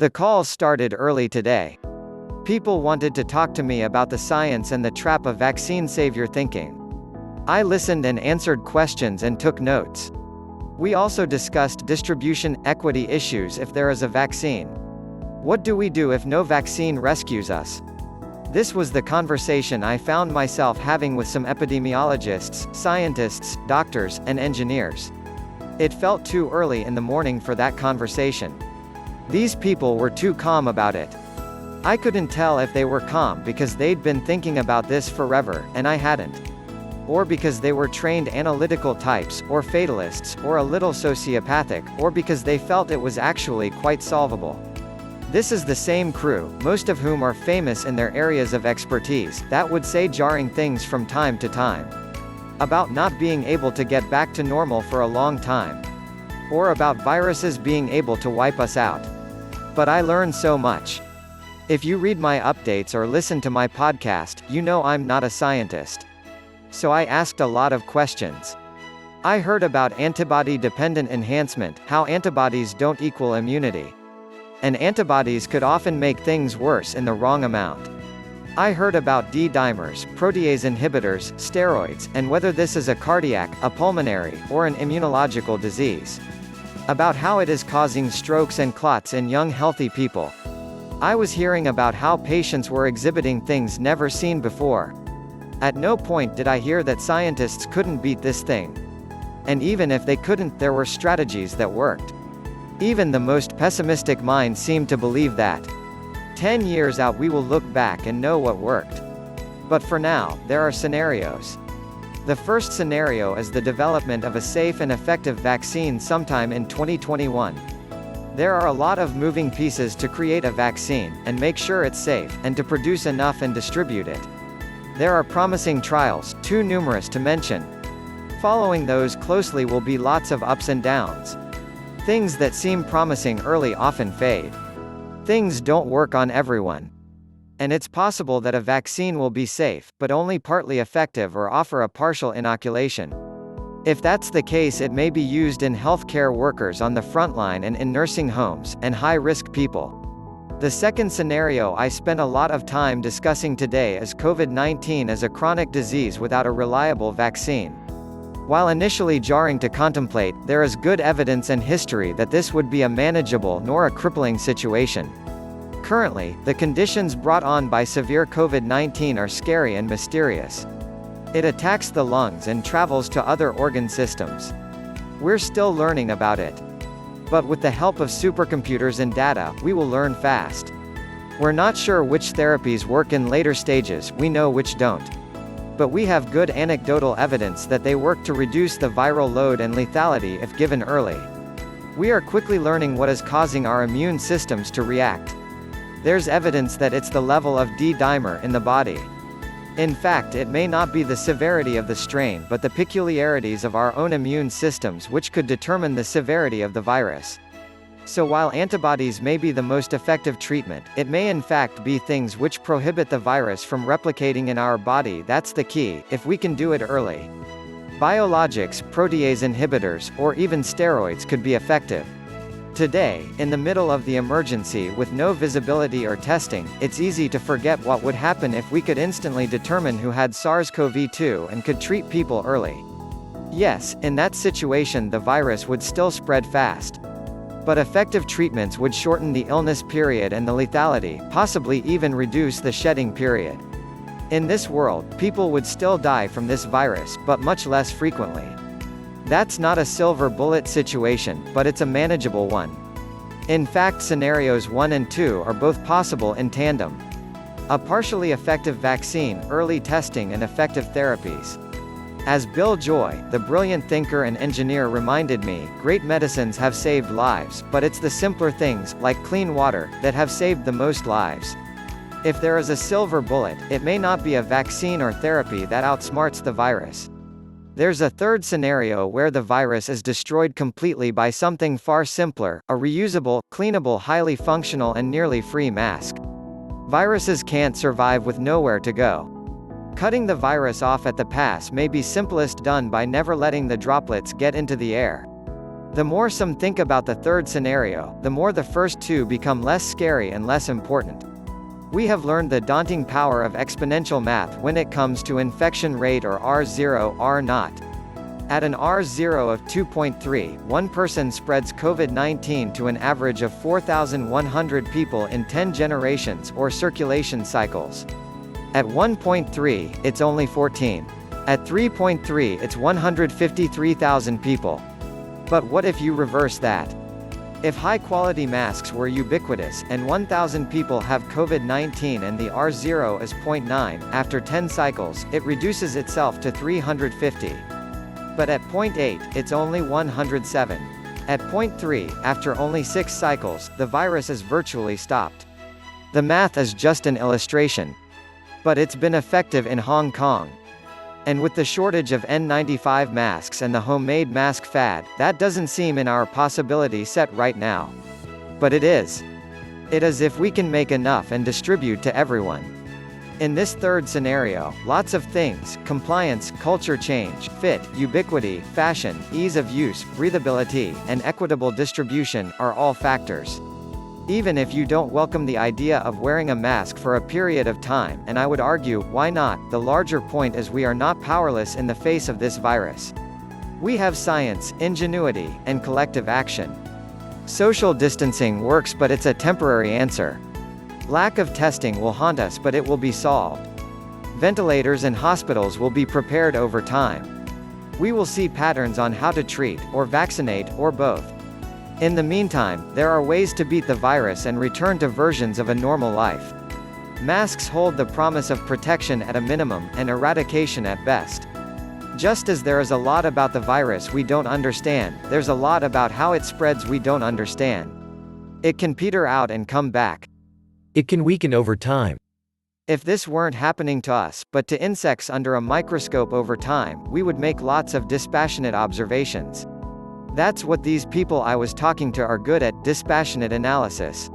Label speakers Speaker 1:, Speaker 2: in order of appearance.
Speaker 1: The calls started early today. People wanted to talk to me about the science and the trap of vaccine savior thinking. I listened and answered questions and took notes. We also discussed distribution equity issues if there is a vaccine. What do we do if no vaccine rescues us? This was the conversation I found myself having with some epidemiologists, scientists, doctors, and engineers. It felt too early in the morning for that conversation. These people were too calm about it. I couldn't tell if they were calm because they'd been thinking about this forever, and I hadn't. Or because they were trained analytical types, or fatalists, or a little sociopathic, or because they felt it was actually quite solvable. This is the same crew, most of whom are famous in their areas of expertise, that would say jarring things from time to time. About not being able to get back to normal for a long time. Or about viruses being able to wipe us out. But I learned so much. If you read my updates or listen to my podcast, you know I'm not a scientist. So I asked a lot of questions. I heard about antibody-dependent enhancement, how antibodies don't equal immunity. And antibodies could often make things worse in the wrong amount. I heard about D-dimers, protease inhibitors, steroids, and whether this is a cardiac, a pulmonary, or an immunological disease. About how it is causing strokes and clots in young healthy people. I was hearing about how patients were exhibiting things never seen before. At no point did I hear that scientists couldn't beat this thing. And even if they couldn't, there were strategies that worked. Even the most pessimistic mind seemed to believe that 10 years out we will look back and know what worked. But for now, there are scenarios. The first scenario is the development of a safe and effective vaccine sometime in 2021. There are a lot of moving pieces to create a vaccine, and make sure it's safe, and to produce enough and distribute it. There are promising trials, too numerous to mention. Following those closely will be lots of ups and downs. Things that seem promising early often fade. Things don't work on everyone. And it's possible that a vaccine will be safe, but only partly effective or offer a partial inoculation. If that's the case, it may be used in healthcare workers on the front line and in nursing homes, and high-risk people. The second scenario I spent a lot of time discussing today is COVID-19 as a chronic disease without a reliable vaccine. While initially jarring to contemplate, there is good evidence and history that this would be a manageable nor a crippling situation. Currently, the conditions brought on by severe COVID-19 are scary and mysterious. It attacks the lungs and travels to other organ systems. We're still learning about it. But with the help of supercomputers and data, we will learn fast. We're not sure which therapies work in later stages, we know which don't. But we have good anecdotal evidence that they work to reduce the viral load and lethality if given early. We are quickly learning what is causing our immune systems to react. There's evidence that it's the level of D-dimer in the body. In fact, it may not be the severity of the strain but the peculiarities of our own immune systems which could determine the severity of the virus. So while antibodies may be the most effective treatment, it may in fact be things which prohibit the virus from replicating in our body. That's the key, if we can do it early. Biologics, protease inhibitors, or even steroids could be effective. Today, in the middle of the emergency with no visibility or testing, it's easy to forget what would happen if we could instantly determine who had SARS-CoV-2 and could treat people early. Yes, in that situation the virus would still spread fast. But effective treatments would shorten the illness period and the lethality, possibly even reduce the shedding period. In this world, people would still die from this virus, but much less frequently. That's not a silver bullet situation, but it's a manageable one. In fact, scenarios 1 and 2 are both possible in tandem. A partially effective vaccine, early testing and effective therapies. As Bill Joy, the brilliant thinker and engineer reminded me, great medicines have saved lives, but it's the simpler things, like clean water, that have saved the most lives. If there is a silver bullet, it may not be a vaccine or therapy that outsmarts the virus. There's a third scenario where the virus is destroyed completely by something far simpler, a reusable, cleanable, highly functional and nearly free mask. Viruses can't survive with nowhere to go. Cutting the virus off at the pass may be simplest done by never letting the droplets get into the air. The more some think about the third scenario, the more the first two become less scary and less important. We have learned the daunting power of exponential math when it comes to infection rate or R0, R0. At an R0 of 2.3, one person spreads COVID-19 to an average of 4,100 people in 10 generations or circulation cycles. At 1.3, it's only 14. At 3.3, it's 153,000 people. But what if you reverse that? If high-quality masks were ubiquitous, and 1,000 people have COVID-19 and the R0 is 0.9, after 10 cycles, it reduces itself to 350. But at 0.8, it's only 107. At 0.3, after only 6 cycles, the virus is virtually stopped. The math is just an illustration. But it's been effective in Hong Kong. And with the shortage of N95 masks and the homemade mask fad, that doesn't seem in our possibility set right now. But it is. It is if we can make enough and distribute to everyone. In this third scenario, lots of things, compliance, culture change, fit, ubiquity, fashion, ease of use, breathability, and equitable distribution, are all factors. Even if you don't welcome the idea of wearing a mask for a period of time, and I would argue, why not, the larger point is we are not powerless in the face of this virus. We have science, ingenuity, and collective action. Social distancing works, but it's a temporary answer. Lack of testing will haunt us, but it will be solved. Ventilators and hospitals will be prepared over time. We will see patterns on how to treat, or vaccinate, or both. In the meantime, there are ways to beat the virus and return to versions of a normal life. Masks hold the promise of protection at a minimum, and eradication at best. Just as there is a lot about the virus we don't understand, there's a lot about how it spreads we don't understand. It can peter out and come back.
Speaker 2: It can weaken over time.
Speaker 1: If this weren't happening to us, but to insects under a microscope over time, we would make lots of dispassionate observations. That's what these people I was talking to are good at, dispassionate analysis.